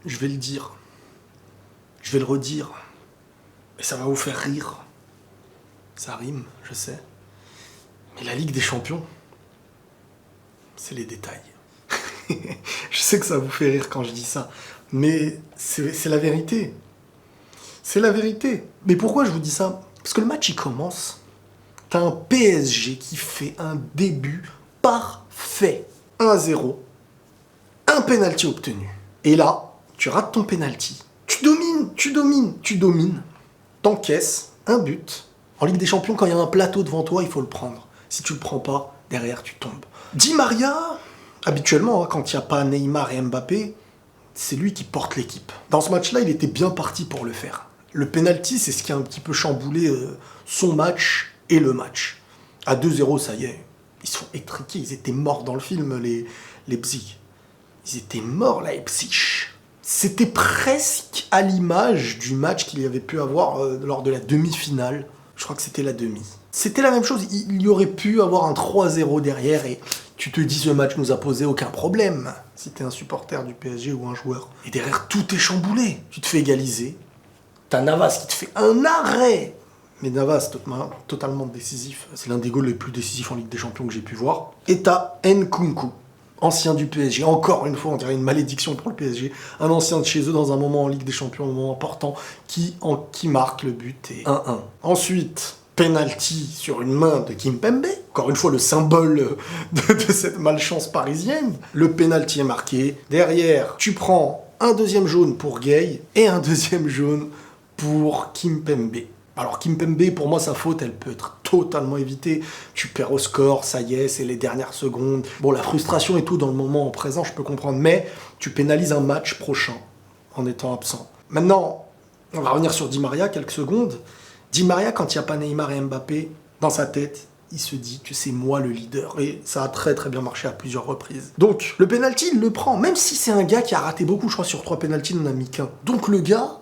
Je vais le dire. Je vais le redire. Et ça va vous faire rire. Ça rime, je sais. Mais la Ligue des Champions, c'est les détails. Je sais que ça vous fait rire quand je dis ça. Mais c'est la vérité. C'est la vérité. Mais pourquoi je vous dis ça? Parce que le match, il commence. T'as un PSG qui fait un début parfait. 1-0. Un penalty obtenu. Et là, tu rates ton penalty. Tu domines. T'encaisses un but. En Ligue des Champions, quand il y a un plateau devant toi, il faut le prendre. Si tu le prends pas, derrière, tu tombes. Di Maria, habituellement, quand il n'y a pas Neymar et Mbappé, c'est lui qui porte l'équipe. Dans ce match-là, il était bien parti pour le faire. Le penalty, c'est ce qui a un petit peu chamboulé son match et le match. À 2-0, ça y est, ils sont étriqués. Ils étaient morts dans le film, les Leipzig. Ils étaient morts, Leipzig. C'était presque à l'image du match qu'il y avait pu avoir lors de la demi-finale. Je crois que c'était la demi. C'était la même chose. Il y aurait pu avoir un 3-0 derrière et tu te dis ce match nous a posé aucun problème. Si t'es un supporter du PSG ou un joueur. Et derrière, tout est chamboulé. Tu te fais égaliser. T'as Navas qui te fait un arrêt. Mais Navas, totalement décisif. C'est l'un des goals les plus décisifs en Ligue des Champions que j'ai pu voir. Et t'as Nkunku, ancien du PSG. Encore une fois, on dirait une malédiction pour le PSG. Un ancien de chez eux dans un moment en Ligue des Champions, un moment important, qui marque le but et 1-1. Ensuite, penalty sur une main de Kimpembe. Encore une fois, le symbole de cette malchance parisienne. Le penalty est marqué. Derrière, tu prends un deuxième jaune pour Gay et un deuxième jaune pour Kimpembe. Alors Kimpembe, pour moi, sa faute, elle peut être totalement évitée. Tu perds au score, ça y est, c'est les dernières secondes. Bon, la frustration et tout dans le moment présent, je peux comprendre. Mais tu pénalises un match prochain en étant absent. Maintenant, on va revenir sur Di Maria quelques secondes. Di Maria, quand il n'y a pas Neymar et Mbappé, dans sa tête, il se dit que c'est moi le leader. Et ça a très très bien marché à plusieurs reprises. Donc, le penalty, il le prend. Même si c'est un gars qui a raté beaucoup, je crois, sur 3 penaltys, il n'en a mis qu'un. Donc le gars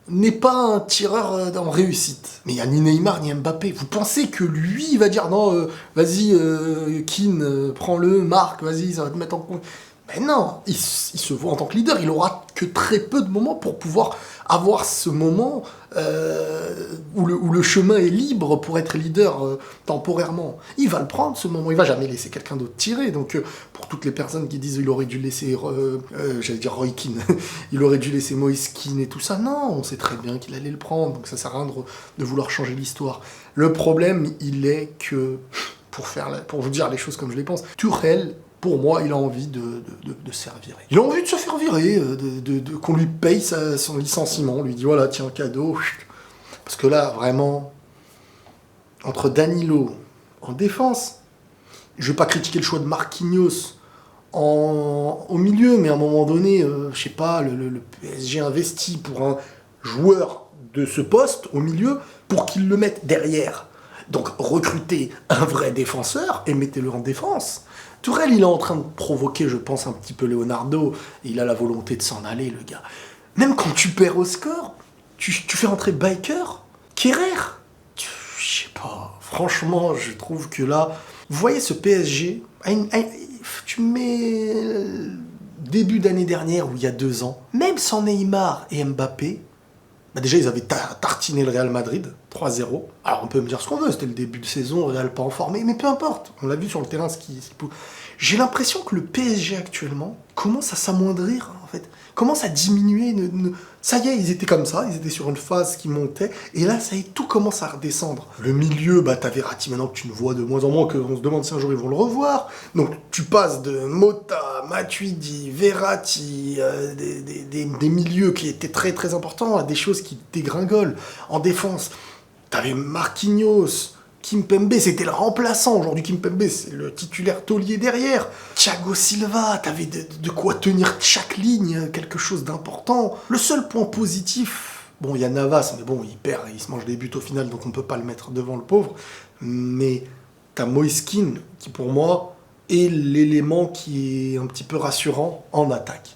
n'est pas un tireur en réussite. Mais il n'y a ni Neymar ni Mbappé. Vous pensez que lui, il va dire non, vas-y, Keane, prends-le, marque, vas-y, ça va te mettre en compte. Mais non, il se voit en tant que leader. Il aura que très peu de moments pour pouvoir avoir ce moment où le chemin est libre pour être leader temporairement. Il va le prendre, ce moment. Il va jamais laisser quelqu'un d'autre tirer. Donc, pour toutes les personnes qui disent il aurait dû laisser, j'allais dire Roy Keane, il aurait dû laisser Moïse Keane et tout ça. Non, on sait très bien qu'il allait le prendre. Donc, ça sert à rien de vouloir changer l'histoire. Le problème, il est que, pour vous dire les choses comme je les pense, Tuchel, pour moi, il a envie de se faire virer. Il a envie de se faire virer, qu'on lui paye son licenciement. On lui dit, voilà, tiens, cadeau. Parce que là, vraiment, entre Danilo en défense, je vais pas critiquer le choix de Marquinhos au milieu, mais à un moment donné, je sais pas, le PSG investit pour un joueur de ce poste au milieu pour qu'il le mette derrière. Donc recrutez un vrai défenseur et mettez-le en défense. Tourelle, il est en train de provoquer, je pense, un petit peu Leonardo. Et il a la volonté de s'en aller, le gars. Même quand tu perds au score, tu fais rentrer Biker, Kerrer. Je sais pas. Franchement, je trouve que là... Vous voyez ce PSG, tu mets début d'année dernière, ou il y a 2 ans, même sans Neymar et Mbappé, bah déjà, ils avaient tartiné le Real Madrid, 3-0. Alors, on peut me dire ce qu'on veut, c'était le début de saison, le Real pas en forme, mais peu importe. On l'a vu sur le terrain, j'ai l'impression que le PSG actuellement commence à s'amoindrir, en fait. Commence à diminuer. Ça y est, ils étaient comme ça, ils étaient sur une phase qui montait, et là, ça y est, tout commence à redescendre. Le milieu, bah, t'as Verratti maintenant que tu ne vois de moins en moins, qu'on se demande si un jour ils vont le revoir. Donc, tu passes de Mota, Matuidi, Verratti, des milieux qui étaient très très importants, à des choses qui dégringolent. En défense, t'avais Marquinhos, Kimpembe, c'était le remplaçant. Aujourd'hui, Kimpembe, c'est le titulaire taulier derrière. Thiago Silva, t'avais de quoi tenir chaque ligne, quelque chose d'important. Le seul point positif, bon, il y a Navas, mais bon, il perd, il se mange des buts au final, donc on peut pas le mettre devant le pauvre. Mais t'as Moïse Keane, qui pour moi est l'élément qui est un petit peu rassurant en attaque.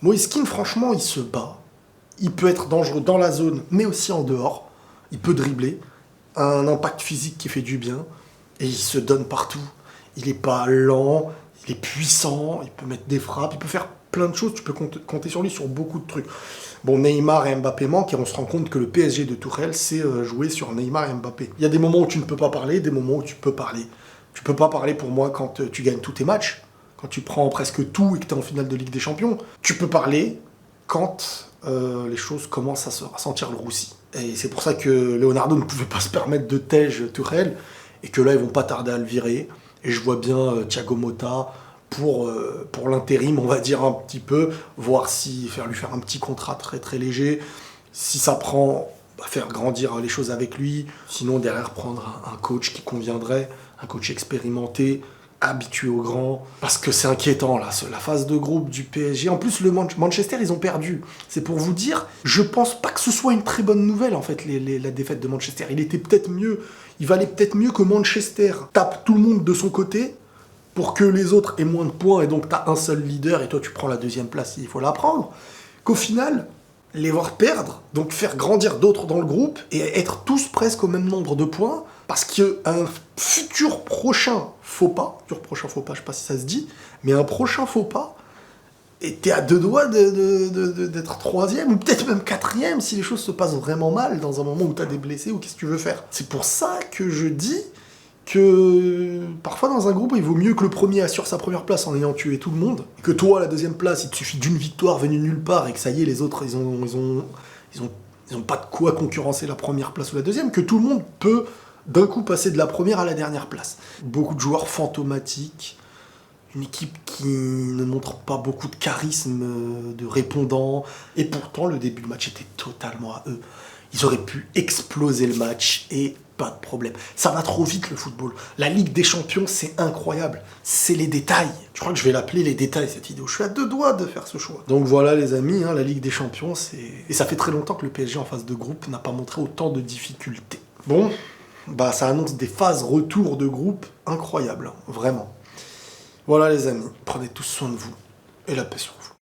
Moïse Keane, franchement, il se bat. Il peut être dangereux dans la zone, mais aussi en dehors. Il peut dribbler. Un impact physique qui fait du bien. Et il se donne partout. Il n'est pas lent, il est puissant, il peut mettre des frappes, il peut faire plein de choses, tu peux compter sur lui sur beaucoup de trucs. Bon, Neymar et Mbappé manquent et on se rend compte que le PSG de Tourelle, c'est jouer sur Neymar et Mbappé. Il y a des moments où tu ne peux pas parler, des moments où tu peux parler. Tu peux pas parler pour moi quand tu gagnes tous tes matchs, quand tu prends presque tout et que tu es en finale de Ligue des Champions. Tu peux parler quand les choses commencent à sentir le roussi. Et c'est pour ça que Leonardo ne pouvait pas se permettre de tège Tourelle et que là, ils vont pas tarder à le virer. Et je vois bien Thiago Motta pour l'intérim, on va dire un petit peu, voir si lui faire un petit contrat très très léger. Si ça prend, faire grandir les choses avec lui. Sinon, derrière, prendre un coach qui conviendrait, un coach expérimenté, habitué au grand. Parce que c'est inquiétant, là, la phase de groupe du PSG. En plus, le Manchester, ils ont perdu. C'est pour vous dire, je pense pas que ce soit une très bonne nouvelle, en fait, la défaite de Manchester. Il valait peut-être mieux que Manchester tape tout le monde de son côté pour que les autres aient moins de points et donc tu as un seul leader et toi tu prends la deuxième place s'il faut la prendre, qu'au final, les voir perdre, donc faire grandir d'autres dans le groupe et être tous presque au même nombre de points, parce qu'un futur prochain faux pas, je sais pas si ça se dit, mais un prochain faux pas, et t'es à 2 doigts d'être 3e ou peut-être même 4e si les choses se passent vraiment mal dans un moment où t'as des blessés ou qu'est-ce que tu veux faire. C'est pour ça que je dis que parfois dans un groupe, il vaut mieux que le premier assure sa première place en ayant tué tout le monde, et que toi, à la deuxième place, il te suffit d'une victoire venue nulle part, et que ça y est, les autres, ils ont pas de quoi concurrencer la première place ou la deuxième, que tout le monde peut d'un coup passer de la première à la dernière place. Beaucoup de joueurs fantomatiques, une équipe qui ne montre pas beaucoup de charisme, de répondants, et pourtant le début du match était totalement à eux. Ils auraient pu exploser le match et pas de problème. Ça va trop vite le football. La Ligue des Champions, c'est incroyable. C'est les détails. Je crois que je vais l'appeler les détails cette vidéo. Je suis à 2 doigts de faire ce choix. Donc voilà les amis, la Ligue des Champions, c'est... Et ça fait très longtemps que le PSG en phase de groupe n'a pas montré autant de difficultés. Bon, ça annonce des phases retour de groupe incroyables, vraiment. Voilà les amis, prenez tous soin de vous et la paix sur vous.